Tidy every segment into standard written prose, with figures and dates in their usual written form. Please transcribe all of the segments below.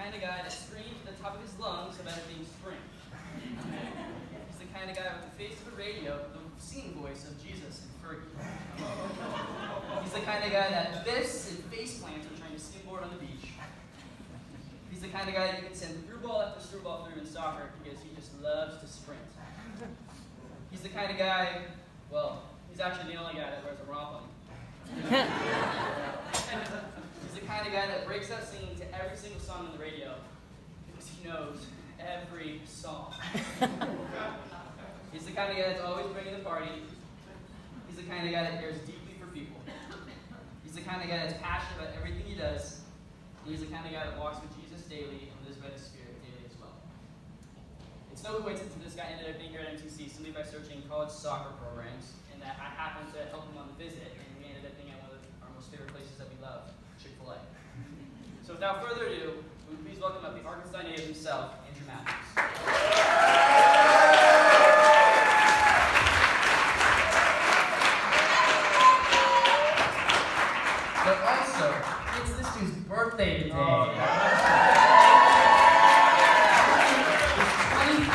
kind of guy that screams at the top of his lungs about it being spring. He's the kind of guy with the face of a radio, the singing voice of Jesus and Fergie. He's the kind of guy that biffs and face plants when trying to skimboard on the beach. He's the kind of guy that you can send through ball after through ball through in soccer because he just loves to sprint. He's the kind of guy, well, he's actually the only guy that wears a romp on. He's the kind of guy that breaks out singing to every single song on the radio because he knows every song. He's the kind of guy that's always bringing the party. He's the kind of guy that cares deeply for people. He's the kind of guy that's passionate about everything he does. And he's the kind of guy that walks with Jesus daily and lives by the Spirit daily as well. It's no coincidence that this guy ended up being here at MTC simply by searching college soccer programs, and that I happened to help him on the visit, and we ended up being at one of our most favorite places that we love, Chick-fil-A. So without further ado, would you please welcome up the Arkansas native himself, Andrew Matthews. But also, it's this dude's birthday today. Oh, it's 23,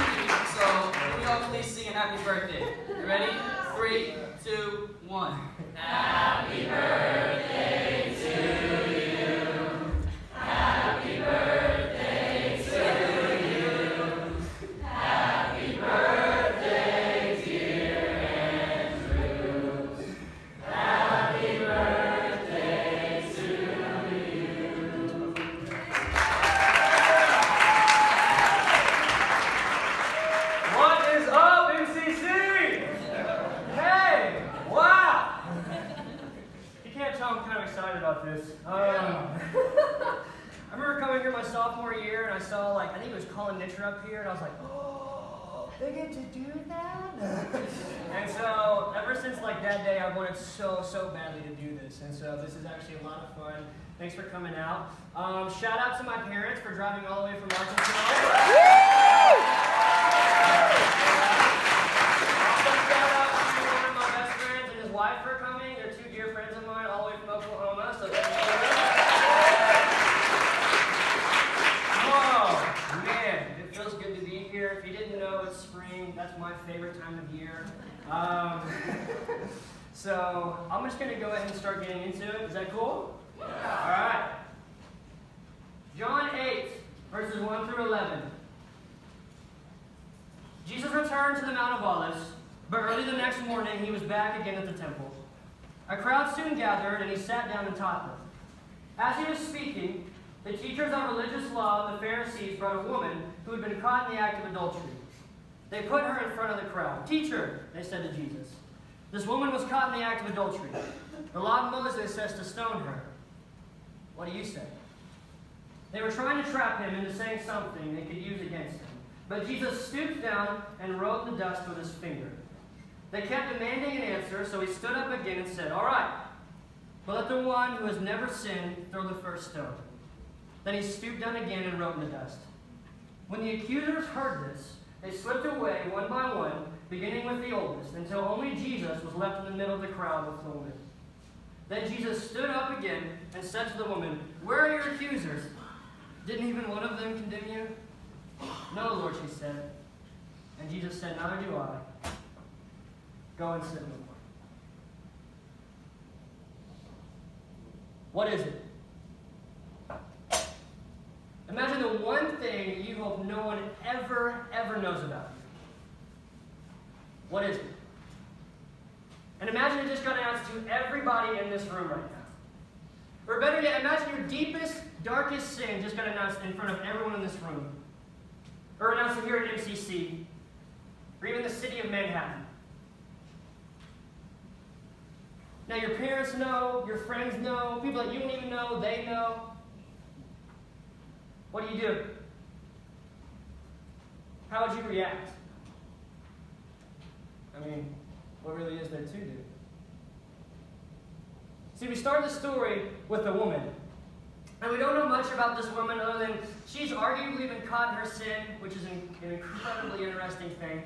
so can we all please sing a happy birthday? You ready? 3, 2, 1. Happy birthday to you. Happy birthday to you. Happy birthday, dear Andrew. Happy birthday to you. What is up, MCC? Hey! Wow! You can't tell I'm kind of excited about this. I remember coming here my sophomore year and I saw, I think it was Colin Nitcher up here, and I was like, oh, they get to do that? And so, ever since that day, I've wanted so badly to do this. And so, this is actually a lot of fun. Thanks for coming out. Shout out to my parents for driving all the way from Arkansas. Wife for coming. They're two dear friends of mine all the way from Oklahoma. So thank you. Oh, man. It feels good to be here. If you didn't know, it's spring. That's my favorite time of year. So I'm just going to go ahead and start getting into it. Is that cool? Yeah. All right. John 8, verses 1 through 11. Jesus returned to the Mount of Olives. But early the next morning, he was back again at the temple. A crowd soon gathered, and he sat down and taught them. As he was speaking, the teachers of religious law and the Pharisees brought a woman who had been caught in the act of adultery. They put her in front of the crowd. "Teacher," they said to Jesus, "this woman was caught in the act of adultery. The law of Moses says to stone her. What do you say?" They were trying to trap him into saying something they could use against him. But Jesus stooped down and wrote in the dust with his finger. They kept demanding an answer, so he stood up again and said, "All right, but let the one who has never sinned throw the first stone." Then he stooped down again and wrote in the dust. When the accusers heard this, they slipped away one by one, beginning with the oldest, until only Jesus was left in the middle of the crowd with the woman. Then Jesus stood up again and said to the woman, "Where are your accusers? Didn't even one of them condemn you?" "No, Lord," she said. And Jesus said, "Neither do I. Go and sin no more." What is it? Imagine the one thing you hope no one ever knows about you. What is it? And imagine it just got announced to everybody in this room right now. Or better yet, imagine your deepest, darkest sin just got announced in front of everyone in this room. Or announced here at MCC. Or even the city of Manhattan. Now your parents know, your friends know, people that you don't even know, they know. What do? How would you react? I mean, what really is there to do? See, we start the story with a woman. And we don't know much about this woman other than she's arguably been caught in her sin, which is an incredibly interesting thing.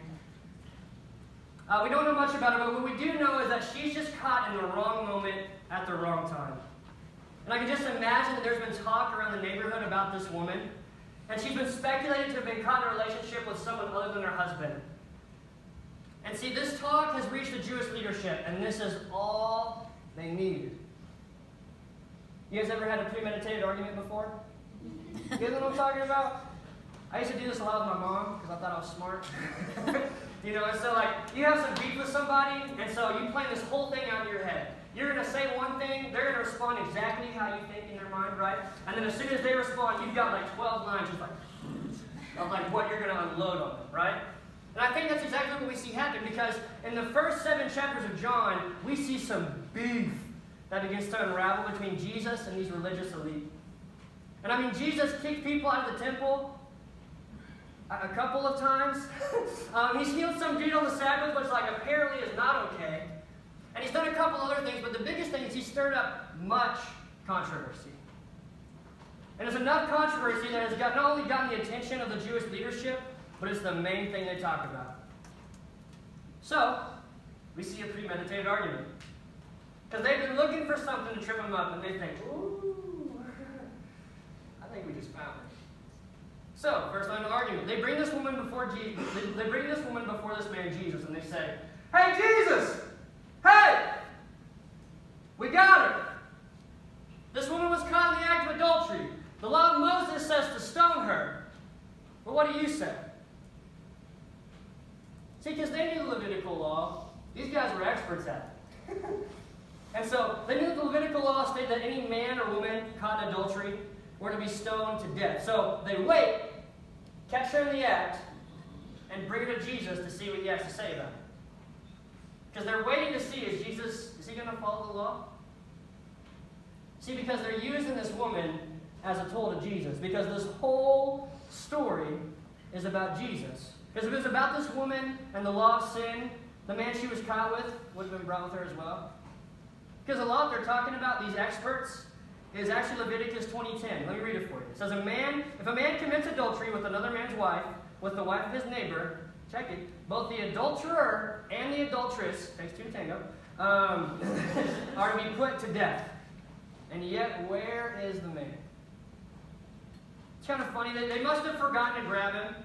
We don't know much about her, but what we do know is that she's just caught in the wrong moment at the wrong time. And I can just imagine that there's been talk around the neighborhood about this woman. And she's been speculated to have been caught in a relationship with someone other than her husband. And see, this talk has reached the Jewish leadership, and this is all they need. You guys ever had a premeditated argument before? You guys know what I'm talking about? I used to do this a lot with my mom because I thought I was smart. And so you have some beef with somebody, and so you plan this whole thing out in your head. You're going to say one thing, they're going to respond exactly how you think in their mind, right? And then as soon as they respond, you've got 12 lines just of what you're going to unload on them, right? And I think that's exactly what we see happen, because in the first 7 chapters of John, we see some beef that begins to unravel between Jesus and these religious elite. And I mean, Jesus kicked people out of the temple a couple of times. He's healed some dude on the Sabbath, which apparently is not okay. And he's done a couple other things, but the biggest thing is he stirred up much controversy. And it's enough controversy that has not only gotten the attention of the Jewish leadership, but it's the main thing they talk about. So, we see a premeditated argument. Because they've been looking for something to trip them up, and they think, ooh, I think we just found it. So, first line of the argument. They bring this woman before Jesus. They bring this woman before this man Jesus, and they say, "Hey, Jesus! Hey! We got her! This woman was caught in the act of adultery. The law of Moses says to stone her. But what do you say?" See, because they knew the Levitical law. These guys were experts at it. And so, they knew the Levitical law stated that any man or woman caught in adultery were to be stoned to death. So, they wait, catch her in the act, and bring her to Jesus to see what he has to say about it. Because they're waiting to see, is he going to follow the law? See, because they're using this woman as a tool to Jesus. Because this whole story is about Jesus. Because if it was about this woman and the law of sin, the man she was caught with would have been brought with her as well. Because a law they're talking about, these experts, is actually Leviticus 20:10. Let me read it for you. It says, if a man commits adultery with another man's wife, with the wife of his neighbor, check it, both the adulterer and the adulteress, takes two to tango, are to be put to death. And yet, where is the man? It's kind of funny. They must have forgotten to grab him,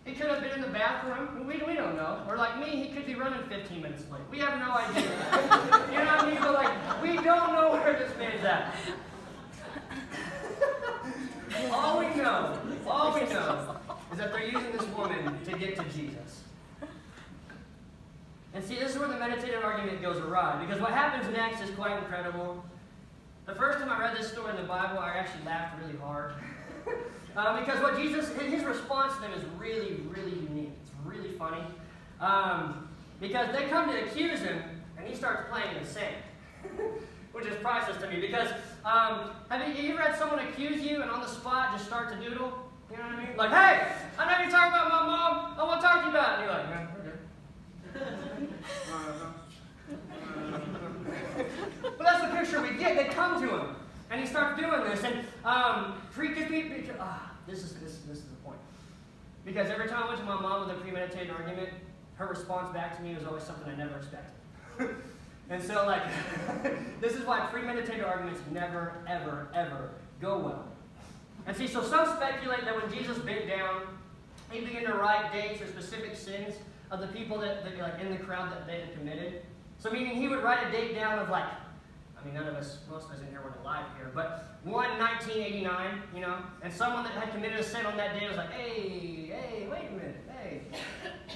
He could have been in the bathroom. We don't know. Or like me, he could be running 15 minutes late. We have no idea. You know what I mean? But we don't know where this man's at. All we know is that they're using this woman to get to Jesus. And see, this is where the meditative argument goes awry. Because what happens next is quite incredible. The first time I read this story in the Bible, I actually laughed really hard. Because what his response to them is really, really unique. It's really funny. Because they come to accuse him, and he starts playing the same. Which is priceless to me. Because, have you ever had someone accuse you, and on the spot just start to doodle? You know what I mean? Like, hey, I know you're talking about my mom. I want to talk to you about it. And you're like, yeah, we're good. But that's the picture we get. They come to him. And he starts doing this, and this is the point. Because every time I went to my mom with a premeditated argument, her response back to me was always something I never expected. And so, this is why premeditated arguments never, ever, ever go well. And see, so some speculate that when Jesus bent down, he began to write dates or specific sins of the people that in the crowd that they had committed. So meaning he would write a date down of none of us, most of us in here weren't alive here, but 1989, and someone that had committed a sin on that day was like, hey, wait a minute, hey,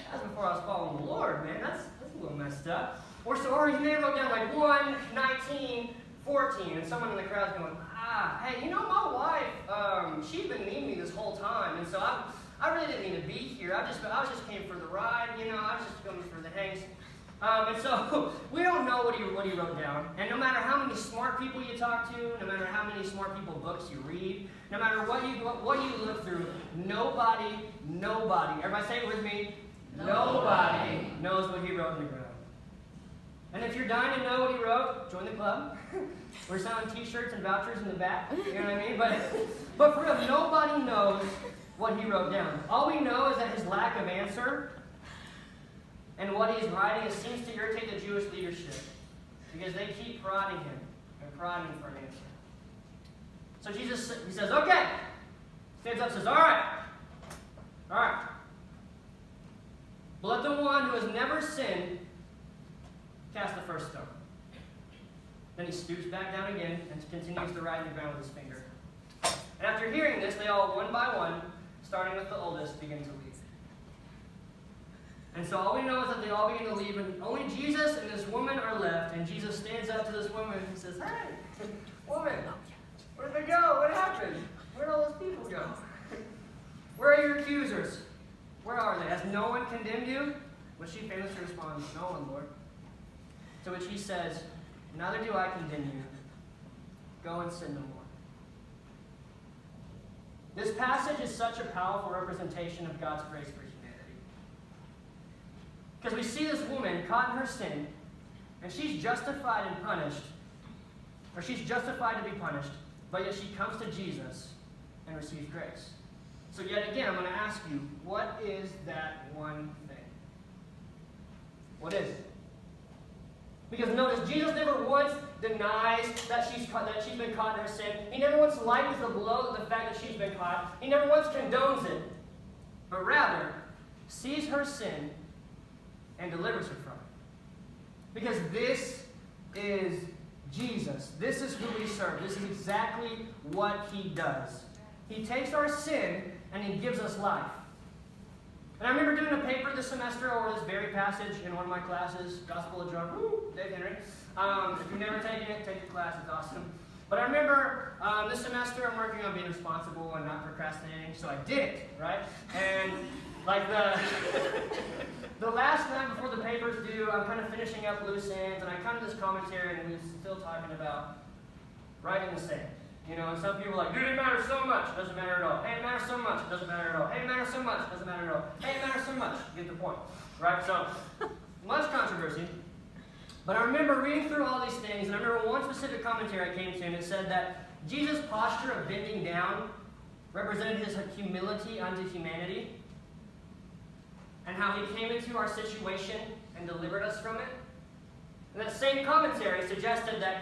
that's before I was following the Lord, man, that's a little messed up. Or he may have wrote down 1/19/14, and someone in the crowd's going, hey, my wife, she's been needing me this whole time, and so I really didn't mean to be here. I was just came for the ride, I was just coming for the hangs. And so, we don't know what he wrote down. And no matter how many smart people you talk to, no matter how many smart people books you read, no matter what you look through, nobody, everybody say it with me, nobody knows what he wrote in the ground. And if you're dying to know what he wrote, join the club. We're selling t-shirts and vouchers in the back, you know what I mean? But for real, nobody knows what he wrote down. All we know is that his lack of answer and what he's writing seems to irritate the Jewish leadership because they keep prodding him and prodding for an answer. So he says, okay, Stands up and says, all right. But let the one who has never sinned cast the first stone. Then he stoops back down again and continues to write in the ground with his finger. And after hearing this, they all, one by one, starting with the oldest, begin to leave. And so all we know is that they all begin to leave, and only Jesus and this woman are left. And Jesus stands up to this woman and says, hey, woman, where'd they go? What happened? Where'd all those people go? Where are your accusers? Where are they? Has no one condemned you? But she famously responds, no one, Lord. To which he says, neither do I condemn you. Go and sin no more. This passage is such a powerful representation of God's grace for humanity. Because we see this woman caught in her sin, and she's justified and punished, or she's justified to be punished, but yet she comes to Jesus and receives grace. So yet again, I'm going to ask you, what is that one thing? What is it? Because notice, Jesus never once denies that she's been caught in her sin. He never once lightens the blow of the fact that she's been caught. He never once condones it. But rather, sees her sin and delivers her from it. Because this is Jesus. This is who we serve. This is exactly what he does. He takes our sin and he gives us life. And I remember doing a paper this semester over this very passage in one of my classes, Gospel of John. Woo, Dave Henry. If you've never taken it, take the class. It's awesome. But I remember this semester I'm working on being responsible and not procrastinating, so I did it, right? And like the last night before the paper's due, I'm kind of finishing up loose ends, and I come to this commentary, and we're still talking about writing the sand. You know, and some people are like, dude, it matters so much, doesn't matter at all. Hey, it matters so much, doesn't matter at all. Hey, it matters so much, doesn't matter at all. Hey, it matters so much. You get the point, right? So, much controversy. But I remember reading through all these things, and I remember one specific commentary I came to, and it said that Jesus' posture of bending down represented his humility unto humanity, and how he came into our situation and delivered us from it. And that same commentary suggested that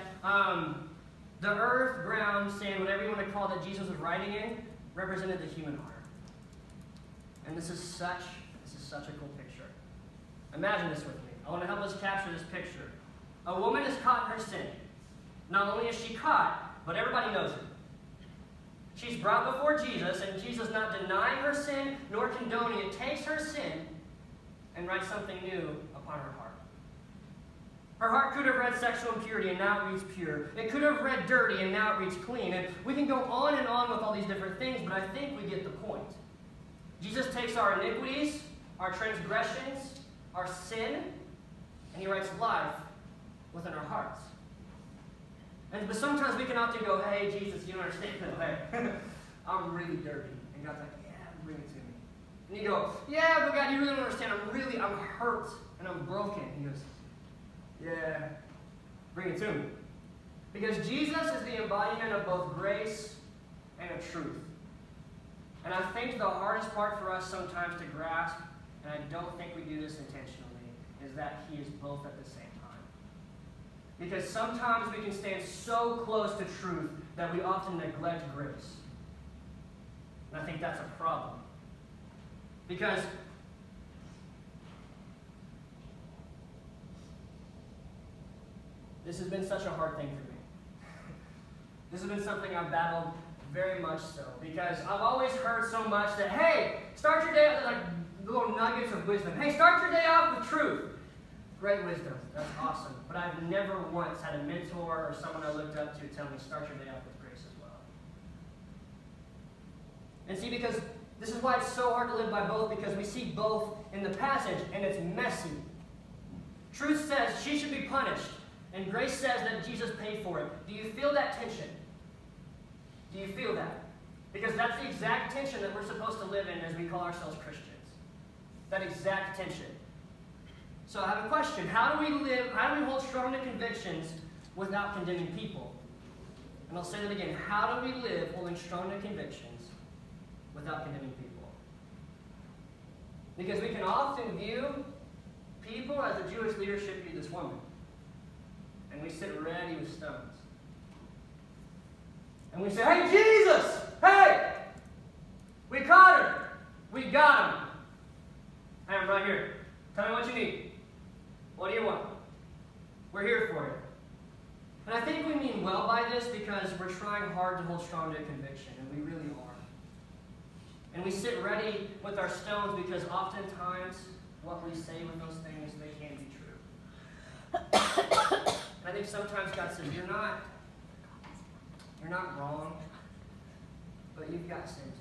the earth, ground, sand, whatever you want to call that Jesus was writing in, represented the human heart. And this is such a cool picture. Imagine this with me. I want to help us capture this picture. A woman is caught in her sin. Not only is she caught, but everybody knows it. She's brought before Jesus, and Jesus, not denying her sin nor condoning it, takes her sin and writes something new upon her heart. Her heart could have read sexual impurity, and now it reads pure. It could have read dirty, and now it reads clean. And we can go on and on with all these different things, but I think we get the point. Jesus takes our iniquities, our transgressions, our sin, and he writes life within our hearts. But sometimes we can often go, hey, Jesus, you don't understand that. Hey, I'm really dirty. And God's like, yeah, bring it to me. And you go, yeah, but God, you really don't understand. I'm hurt, and I'm broken. He goes, yeah, bring it to me. Because Jesus is the embodiment of both grace and of truth. And I think the hardest part for us sometimes to grasp, and I don't think we do this intentionally, is that he is both at the same time. Because sometimes we can stand so close to truth that we often neglect grace. And I think that's a problem. Because this has been such a hard thing for me. This has been something I've battled very much so. Because I've always heard so much that, hey, start your day, like little nuggets of wisdom. Hey, start your day off with truth. Great wisdom. That's awesome. But I've never once had a mentor or someone I looked up to tell me, start your day off with grace as well. And see, because this is why it's so hard to live by both, because we see both in the passage, and it's messy. Truth says she should be punished, and grace says that Jesus paid for it. Do you feel that tension? Do you feel that? Because that's the exact tension that we're supposed to live in as we call ourselves Christians. That exact tension. So I have a question. How do we hold strong to convictions without condemning people? And I'll say that again. How do we live holding strong to convictions without condemning people? Because we can often view people as the Jewish leadership view this woman. And we sit ready with stones. And we say, hey, Jesus! Hey! because we're trying hard to hold strong to a conviction, and we really are. And we sit ready with our stones because oftentimes what we say with those things, they can be true. And I think sometimes God says, you're not wrong, but you've got sin too.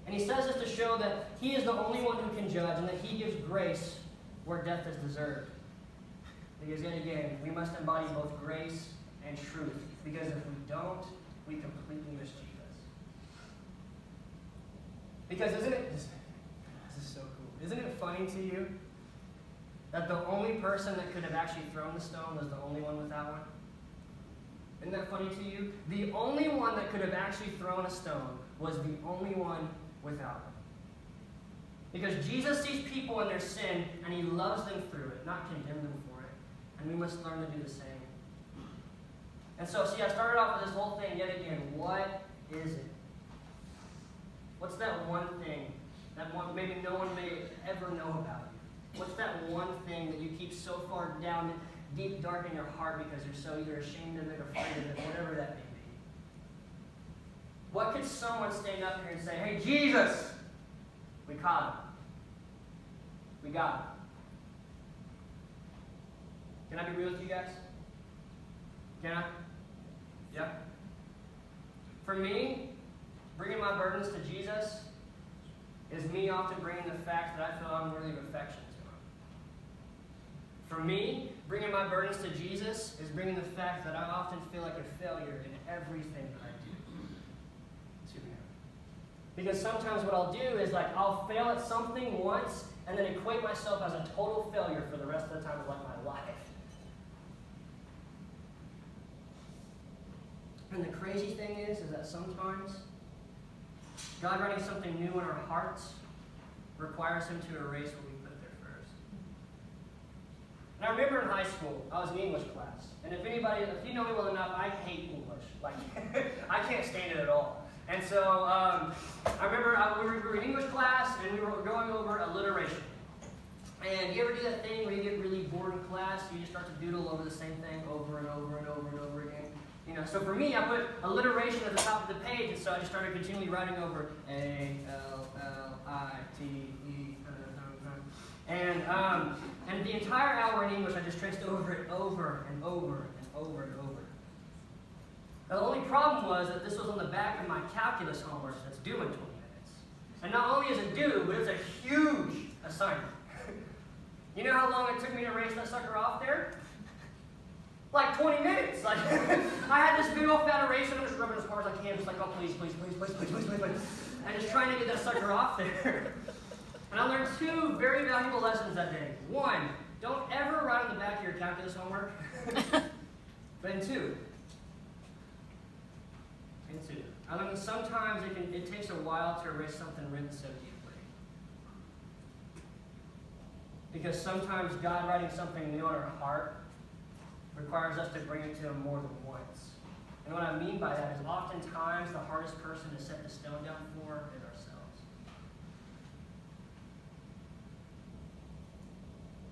And he says this to show that he is the only one who can judge and that he gives grace where death is deserved. Because yet again, we must embody both grace and truth. Because if we don't, we completely miss Jesus. Because this is so cool. Isn't it funny to you that the only person that could have actually thrown the stone was the only one without one? Isn't that funny to you? The only one that could have actually thrown a stone was the only one without one. Because Jesus sees people in their sin and he loves them through it, not condemn them for it. And we must learn to do the same. And so, see, I started off with this whole thing yet again. What is it? What's that one thing that maybe no one may ever know about you? What's that one thing that you keep so far down, deep, dark in your heart because you're so either ashamed of it, afraid of it, whatever that may be? What could someone stand up here and say, hey, Jesus, we caught him. We got him. Can I be real with you guys? Can I? Yeah? For me, bringing my burdens to Jesus is me often bringing the fact that I feel unworthy of affection to him. For me, bringing my burdens to Jesus is bringing the fact that I often feel like a failure in everything that I do to him. Because sometimes what I'll do is I'll fail at something once and then equate myself as a total failure for the rest of the time of my life. And the crazy thing is that sometimes God writing something new in our hearts requires him to erase what we put there first. And I remember in high school, I was in English class. And if you know me well enough, I hate English. I can't stand it at all. And so I remember we were in English class and we were going over alliteration. And you ever do that thing where you get really bored in class, you just start to doodle over the same thing over and over and over and over again? So for me, I put alliteration at the top of the page, and so I just started continually writing over A-L-L-I-T-E. And the entire hour in English, I just traced over it over and over and over and over. Now, the only problem was that this was on the back of my calculus homework that's due in 20 minutes. And not only is it due, but it's a huge assignment. You know how long it took me to erase that sucker off there? 20 minutes. I had this big old fat eraser, and I'm just rubbing as hard as I can, just oh, please. And just trying to get that sucker off there. And I learned two very valuable lessons that day. One, don't ever write on the back of your calculus homework. But two, I learned that sometimes it takes a while to erase something written so deeply. Because sometimes God writing something new on our heart requires us to bring it to him more than once. And what I mean by that is oftentimes the hardest person to set the stone down for is ourselves.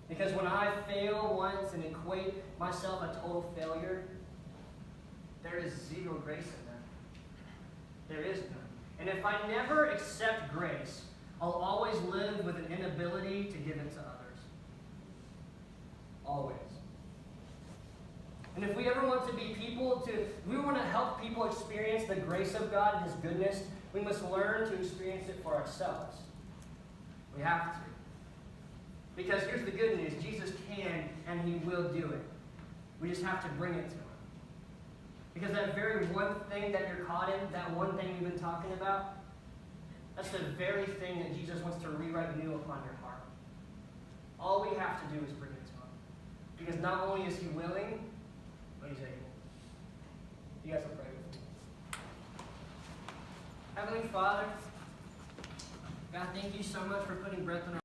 Because when I fail once and equate myself a total failure, there is zero grace in that. There is none. And if I never accept grace, I'll always live with an inability to give it to others. Always. And if we ever want to be we want to help people experience the grace of God and his goodness, we must learn to experience it for ourselves. We have to. Because here's the good news, Jesus can and he will do it. We just have to bring it to him. Because that very one thing that you're caught in, that one thing we've been talking about, that's the very thing that Jesus wants to rewrite new upon your heart. All we have to do is bring it to him. Because not only is he willing, but he's able. You guys will pray with me. Heavenly Father, God, thank you so much for putting breath in our